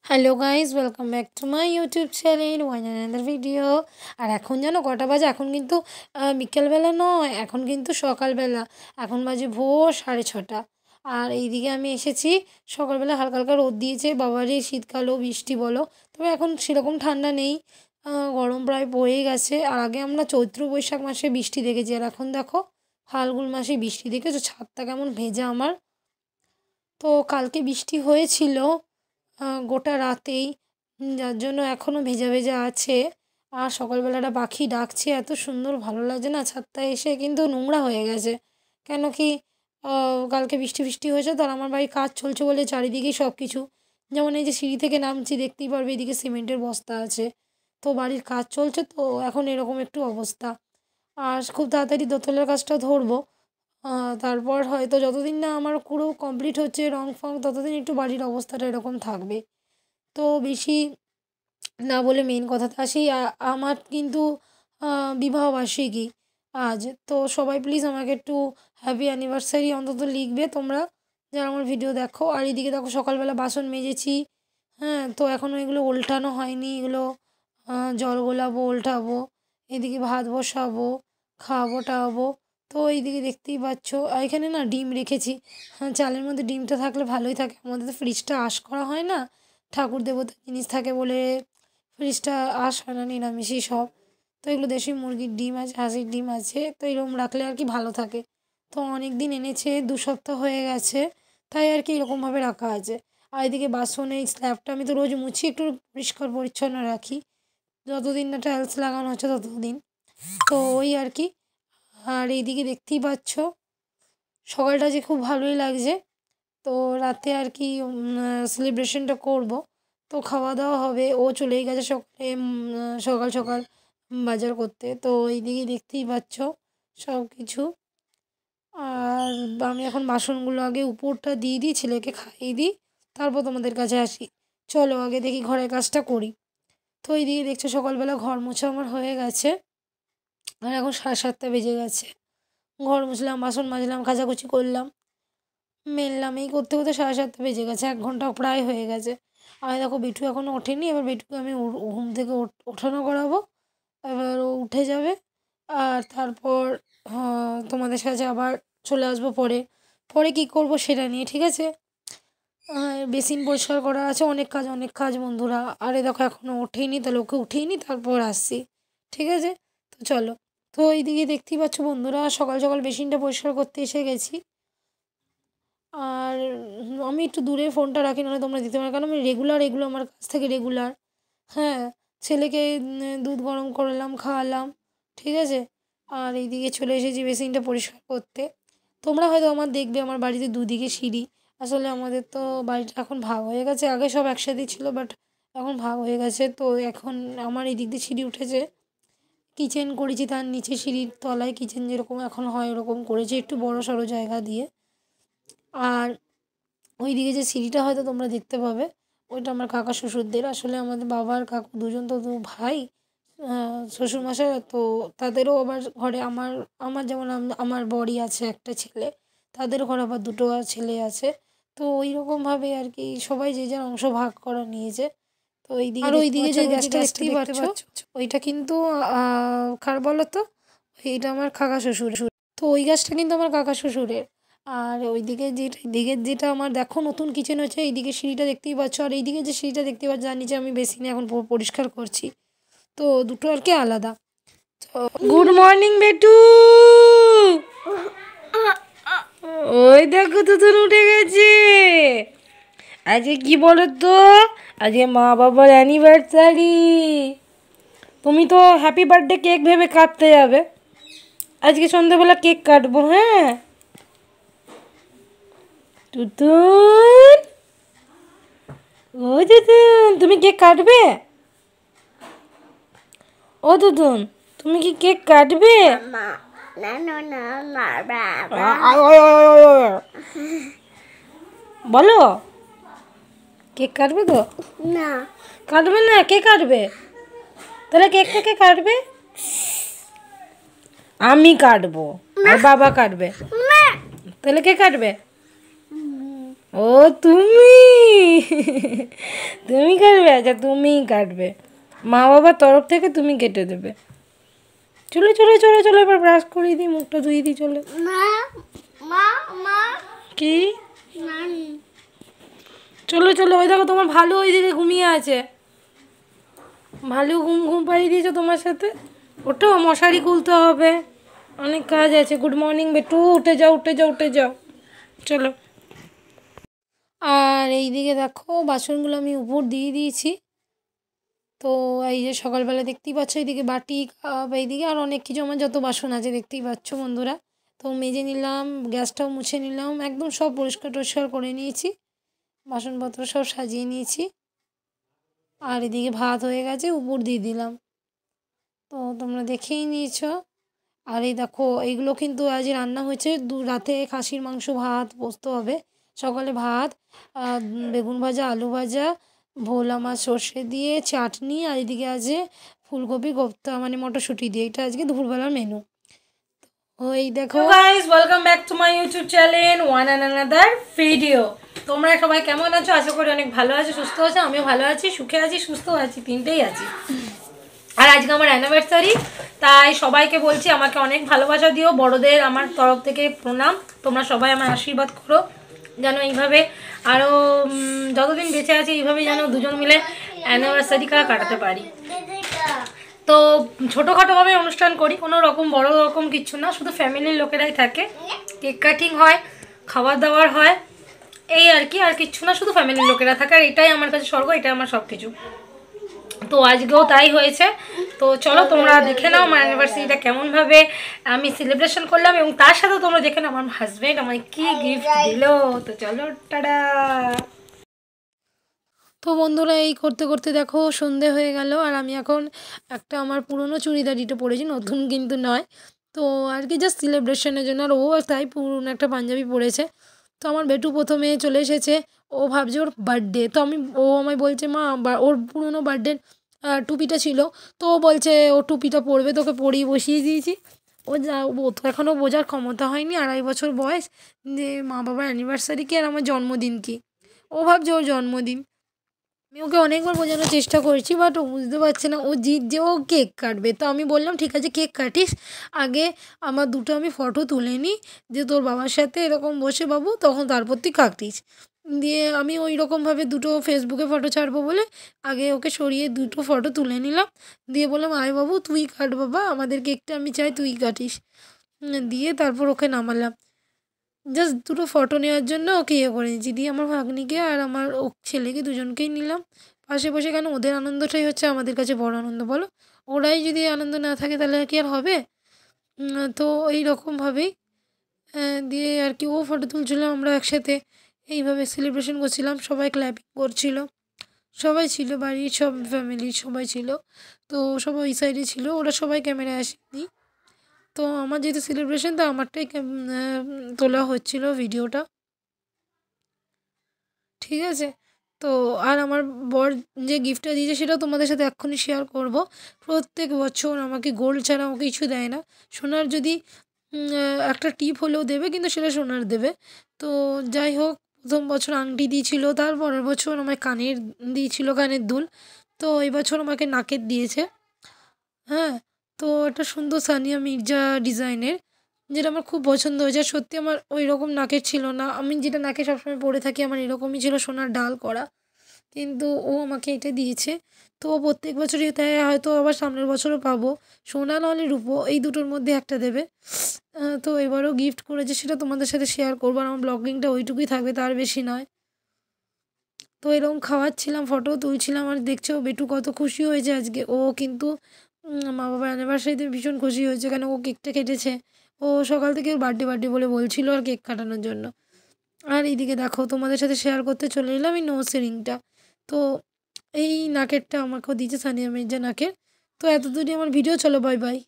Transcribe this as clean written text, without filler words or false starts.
Hello guys, welcome back to my YouTube channel one another video. আর এখন জানো কটা বাজে? এখন কিন্তু বিকেলবেলা নয়, এখন কিন্তু সকালবেলা। এখন বাজে ভোর 6:30। আর এইদিকে আমি এসেছি সকালবেলা, হালকা হালকা রোদ দিয়েছে। বাবারই শীতকালও বৃষ্টি বলো, তবে এখন সেরকম ঠান্ডা নেই। গরম প্রায় পড়েই গেছে। আর আগে আমরা চৈত্র বৈশাখ মাসে বৃষ্টি দেখেছি, আর এখন দেখো ফাল্গুন মাসে বৃষ্টি দেখেছো। ছাদটা কেমন ভেজা আমার। তো কালকে বৃষ্টি হয়েছিল গোটা রাতেই, যার জন্য এখনও ভেজা ভেজা আছে। আর সকালবেলাটা পাখি ডাকছে, এত সুন্দর ভালো লাগছে না। ছাদটা এসে কিন্তু নোংরা হয়ে গেছে, কেন কি কালকে বৃষ্টি বৃষ্টি হয়েছে। তো আর আমার বাড়ির কাজ চলছে বলে চারিদিকেই সব কিছু, যেমন এই যে সিঁড়ি থেকে নামছি দেখতেই পারবে, এদিকে সিমেন্টের বস্তা আছে। তো বাড়ির কাজ চলছে, তো এখন এরকম একটু অবস্থা। আর খুব তাড়াতাড়ি দোতলার কাজটা ধরবো। তারপর হয়তো যতদিন না আমার পুরো কমপ্লিট হচ্ছে রং ফং, ততদিন একটু বাড়ির অবস্থাটা এরকম থাকবে। তো বেশি না বলে মেন কথাতে আসি। আমার কিন্তু বিবাহবার্ষিকী আজ। তো সবাই প্লিজ আমাকে একটু হ্যাপি অ্যানিভার্সারি অন্তত লিখবে তোমরা, যারা আমার ভিডিও দেখো। আর এদিকে দেখো সকালবেলা বাসন মেজেছি, হ্যাঁ। তো এখনও এগুলো ওল্টানো হয়নি, এগুলো জল গোলাবো, ওল্টাবো। এদিকে ভাত বসাবো, খাওয়াবো টাওয়াবো। তো এইদিকে দেখতেই পাচ্ছ। আর এখানে না ডিম রেখেছি। হ্যাঁ, চালের মধ্যে ডিমটা থাকলে ভালোই থাকে। আমাদের তো ফ্রিজটা আশ করা হয় না, ঠাকুর দেবতার জিনিস থাকে বলে ফ্রিজটা আশ হয় না, নিরামিষই সব। তো এগুলো দেশি মুরগির ডিম আছে, হাঁসের ডিম আছে, তো এরকম রাখলে আর কি ভালো থাকে। তো অনেক দিন এনেছে, 2 সপ্তাহ হয়ে গেছে, তাই আর কি এরকমভাবে রাখা আছে। আর এদিকে বাসন, এই স্ল্যাবটা আমি তো রোজ মুছি, একটু পরিষ্কার পরিচ্ছন্ন রাখি, যতদিন না টাইলস লাগানো হচ্ছে ততদিন। তো ওই আর কি। আর এইদিকে দেখতেই পাচ্ছ সকালটা যে খুব ভালোই লাগছে। তো রাতে আর কি সেলিব্রেশনটা করব। তো খাওয়া দাওয়া হবে, ও চলেই গেছে সকালে, সকাল সকাল বাজার করতে। তো এইদিকে দেখতেই পাচ্ছ সব কিছু। আর আমি এখন বাসনগুলো আগে উপরটা দিয়ে দিই, ছেলেকে খাইয়ে দিই, তারপর তোমাদের কাছে আসি। চলো আগে দেখি ঘরের কাজটা করি। তো এইদিকে দেখছো সকালবেলা ঘর মোছা আমার হয়ে গেছে। আর এখন 7:30 বেজে গেছে। ঘর মুছলাম, বাসন মাজলাম, কাচাকুচি করলাম, মেললাম, এই করতে করতে 7:30 বেজে গেছে, 1 ঘন্টা প্রায় হয়ে গেছে। আর দেখো বিট্টু এখনও ওঠেনি, এবার বিট্টুকে আমি ঘুম থেকে ওঠানো করাবো। এবার ও উঠে যাবে। আর তারপর তোমাদের সাথে আবার চলে আসবো পরে। পরে কী করবো সেটা নিয়ে, ঠিক আছে। বেসিন পরিষ্কার করা আছে, অনেক কাজ অনেক কাজ বন্ধুরা। আরে দেখো এখনও ওঠেইনি, তাহলে ওকে উঠিয়ে নিই, তারপর আসছি, ঠিক আছে। তো চলো। তো এইদিকে দেখতেই পাচ্ছ বন্ধুরা, সকাল সকাল বেসিনটা পরিষ্কার করতে এসে গেছি। আর আমি একটু দূরে ফোনটা রাখি, নাহলে তোমরা দিতে পারো, কারণ আমি রেগুলার এগুলো আমার কাছ থেকে রেগুলার। হ্যাঁ, ছেলেকে দুধ গরম করলাম, খাওয়ালাম, ঠিক আছে। আর এইদিকে চলে এসেছি বেসিনটা পরিষ্কার করতে। তোমরা হয়তো আমার দেখবে আমার বাড়িতে দুদিকে সিঁড়ি। আসলে আমাদের তো বাড়িটা এখন ভাগ হয়ে গেছে, আগে সব একসাথেই ছিল, বাট এখন ভাগ হয়ে গেছে। তো এখন আমার এই দিক দিয়ে সিঁড়ি উঠেছে, কিচেন করেছি, তার নিচে সিঁড়ির তলায় কিচেন যেরকম এখন হয় ওরকম করেছি, একটু বড় সড়ো জায়গা দিয়ে। আর ওই দিকে যে সিঁড়িটা হয়তো তোমরা দেখতে পাবে, ওইটা আমার কাকা শ্বশুরদের। আসলে আমাদের বাবার কাকু দুজন তো দু ভাই, শ্বশুরমশাই। তো তাদেরও আবার ঘরে আমার আমার যেমন আমার বরই আছে একটা ছেলে, তাদেরও ঘরে আবার দুটো ছেলে আছে। তো ওই রকমভাবে আর কি সবাই যে যার অংশ ভাগ করা নিয়েছে। তো আর ওইদিকে যে গ্যাসটা দেখতেই পাচ্ছ, ওইটা কিন্তু কার বলো তো, এইটা আমার কাকা শ্বশুর। তো ওই গ্যাসটা কিন্তু আমার কাকা শ্বশুরের। আর ওইদিকে যেটা আমার দেখো নতুন কিচেন হচ্ছে, এইদিকে সিঁড়িটা দেখতেই পাচ্ছ, আর এইদিকে যে সিঁড়িটা দেখতেই পাচ্ছ, যার নিচে আমি বেসিনে এখন পরিষ্কার করছি। তো দুটো আর কি আলাদা। তো গুড মর্নিং বেটু। ওই দেখো তুতুন উঠে গেছে। আজকে কি বলো তো, আজকে মা বাবার অ্যানিভার্সারি। তুমি তো হ্যাপি বার্থডে কেক ভেবে কাটতে যাবে, আজকে সন্ধ্যাবেলা কেক কাটবো। হ্যাঁ তুতুন, ও তুতুন, তুমি কেক কাটবে? ও তুতুন, তুমি কি কেক কাটবে? বলো, কেক কাটবে তো? না কাটবে না, কে কাটবে তাহলে? কেকটা কে কাটবে? আমি কাটবো আর বাবা কাটবে। তাহলে কে কাটবে? ও তুমি তুমি কাটবে, আচ্ছা তুমিই কাটবে, মা বাবার তরফ থেকে তুমি কেটে দেবে। চলো চলো চলো চলো, এবার ব্রাশ করিয়ে দিই, মুখটা ধুয়ে দিই, চলো। কি চলো চলো, ওই দেখো তোমার ভালো ওইদিকে ঘুমিয়ে আছে, ভালো ঘুম ঘুম পাড়িয়ে দিয়েছো তোমার সাথে। ওঠো, মশারি খুলতে হবে, অনেক কাজ আছে। গুড মর্নিং বেটু, উঠে যাও উঠে যাও উঠে যাও, চলো। আর এইদিকে দেখো বাসনগুলো আমি উপর দিয়ে দিয়েছি। তো এই যে সকালবেলা দেখতেই পাচ্ছ এইদিকে বাটি কাপ, এইদিকে আর অনেক কিছু আমার যত বাসন আছে দেখতেই পাচ্ছ বন্ধুরা। তো মেজে নিলাম, গ্যাসটাও মুছে নিলাম, একদম সব পরিষ্কার টরিষ্কার করে নিয়েছি, বাসনপত্র সব সাজিয়ে নিয়েছি। আর এদিকে ভাত হয়ে গেছে, উপর দিয়ে দিলাম, তো তোমরা দেখেই নিয়েছো। আর এই দেখো এইগুলো কিন্তু আজ রান্না হয়েছে, রাতে খাসির মাংস, ভাত, পোস্ত হবে, সকালে ভাত, বেগুন ভাজা, আলু ভাজা, ভোলা মাছ সর্ষে দিয়ে চাটনি, আর এদিকে আছে ফুলকপি কোপ্তা মানে মটরশুঁটি দিয়ে, এটা আজকে দুপুরবেলার মেনু। ওই দেখো guys, welcome back to my YouTube channel one and another video. তোমরা সবাই কেমন আছো? আশা করি অনেক ভালো আছো, সুস্থ আছো। আমিও ভালো আছি, সুখে আছি, সুস্থ আছি, তিনটেই আছি। আর আজকে আমার অ্যানিভার্সারি, তাই সবাইকে বলছি আমাকে অনেক ভালোবাসা দিও, বড়দের আমার তরফ থেকে প্রণাম। তোমরা সবাই আমার আশীর্বাদ করো যেন এইভাবে আরও যতদিন বেঁচে আছি এইভাবেই যেন দুজন মিলে অ্যানিভার্সারিটা কাটাতে পারি। তো ছোটোখাটোভাবে অনুষ্ঠান করি, কোনো রকম বড় রকম কিচ্ছু না, শুধু ফ্যামিলির লোকেরাই থাকে, কেক কাটিং হয়, খাবার দাবার হয়, এই আর কি, আর কিচ্ছু না, শুধু ফ্যামিলির লোকেরা থাকে। আর এটাই আমার কাছে স্বর্গ, এটাই আমার সব কিছু। তো আজকেও তাই হয়েছে। তো চলো তোমরা দেখে নাও আমার অ্যানিভার্সারিটা কেমনভাবে আমি সেলিব্রেশন করলাম, এবং তার সাথে তোমরা দেখে নাও আমার হাজব্যান্ড আমায় কী গিফট দিল। তো চলো টাটা। তো বন্ধুরা এই করতে করতে দেখো সন্ধে হয়ে গেল, আর আমি এখন একটা আমার পুরনো চুড়িদারিটা পরেছি, নতুন কিন্তু নয়। তো আর কি জাস্ট সেলিব্রেশনের জন্য, আর ও তাই পুরনো একটা পাঞ্জাবি পরেছে। তো আমার বেটু প্রথমে চলে এসেছে, ও ভাবছে ওর বার্থডে, তো ও আমায় বলছে মা, ওর পুরনো বার্থডে টুপিটা ছিল, তো ও বলছে ও টুপিটা পরবে, তোকে পরিয়ে বসিয়ে দিয়েছি। ও তো এখনও বোঝার ক্ষমতা হয়নি, 2.5 বছর বয়স, যে মা বাবার অ্যানিভার্সারি কি আর আমার জন্মদিন কি, ও ভাবছে ওর জন্মদিন। আমি ওকে অনেকবার বোঝানোর চেষ্টা করেছি, বাট ও বুঝতে পারছে না, ও জিদ যে ও কেক কাটবে। তো আমি বললাম ঠিক আছে কেক কাটিস, আগে আমার দুটো আমি ফটো তুলে নিই, যে তোর বাবার সাথে এরকম বসে বাবু, তখন তারপর তুই কাটিস। দিয়ে আমি ওই রকমভাবে দুটো ফেসবুকে ফটো ছাড়বো বলে আগে ওকে সরিয়ে দুটো ফটো তুলে নিলাম, দিয়ে বললাম আয় বাবু তুই কাট বাবা, আমাদের কেকটা আমি চাই তুই কাটিস। দিয়ে তারপর ওকে নামালাম, জাস্ট দুটো ফটো নেওয়ার জন্য ওকে করে নিয়েছি। দিয়ে আমার ভাগ্নিকে আর আমার ছেলেকে দুজনকেই নিলাম পাশে বসে, কেন ওদের আনন্দটাই হচ্ছে আমাদের কাছে বড় আনন্দ, বলো? ওরাই যদি আনন্দ না থাকে তাহলে কি আর হবে? তো এই রকমভাবেই দিয়ে আর কি ও ফটো তুলছিলাম, আমরা একসাথে এইভাবে সেলিব্রেশন করছিলাম, সবাই ক্ল্যাপিং করছিল, সবাই ছিল, বাড়ির সব ফ্যামিলির সবাই ছিল। তো সবাই ওই সাইডে ছিল, ওরা সবাই ক্যামেরায় আসেনি। তো আমার যেহেতু সেলিব্রেশন, তো আমারটাই তোলা হচ্ছিল ভিডিওটা, ঠিক আছে? তো আর আমার বর যে গিফটটা দিয়েছে সেটাও তোমাদের সাথে এক্ষুনি শেয়ার করব। প্রত্যেক বছর আমাকে গোল্ড ছাড়া আমাকে কিছু দেয় না, সোনার যদি একটা টিপ হলেও দেবে, কিন্তু সেটা সোনার দেবে। তো যাই হোক, প্রথম বছর আংটি দিয়েছিল, তার পরের বছর আমায় কানের দিয়েছিল, কানের দুল। তো এই বছর আমাকে নাকের দিয়েছে। হ্যাঁ, তো একটা সুন্দর সানিয়া মির্জা ডিজাইনের, যেটা আমার খুব পছন্দ হয়েছে। আর সত্যি আমার ওই রকম নাকের ছিল না, আমি যেটা নাকে সবসময় পরে থাকি আমার এরকমই ছিল, সোনার ডাল করা, কিন্তু ও আমাকে এটা দিয়েছে। তো ও প্রত্যেক বছরই তাই, হয়তো আবার সামনের বছরও পাবো, সোনা নাহলে রূপো, এই দুটোর মধ্যে একটা দেবে। তো এবারও গিফট করেছে, সেটা তোমাদের সাথে শেয়ার করবো, আর আমার ব্লগিংটা ওইটুকুই থাকবে, তার বেশি নয়। তো এরকম খাওয়াচ্ছিলাম, ফটো তুলছিলাম, আর দেখছো বেটু কত খুশি হয়েছে আজকে। ও কিন্তু মা বাবার অ্যানিভার্সারিতে ভীষণ খুশি হয়েছে, কেন ও কেকটা কেটেছে, ও সকাল থেকে ওর বার্থডে বার্থডে বলে বলছিল আর কেক কাটানোর জন্য। আর এইদিকে দেখো তোমাদের সাথে শেয়ার করতে চলে এলাম এই নোজ রিংটা। তো এই নাকেরটা আমাকেও দিয়েছে সানিয়া মির্জা নাকের। তো এতদূরই আমার ভিডিও, চলো বাই বাই।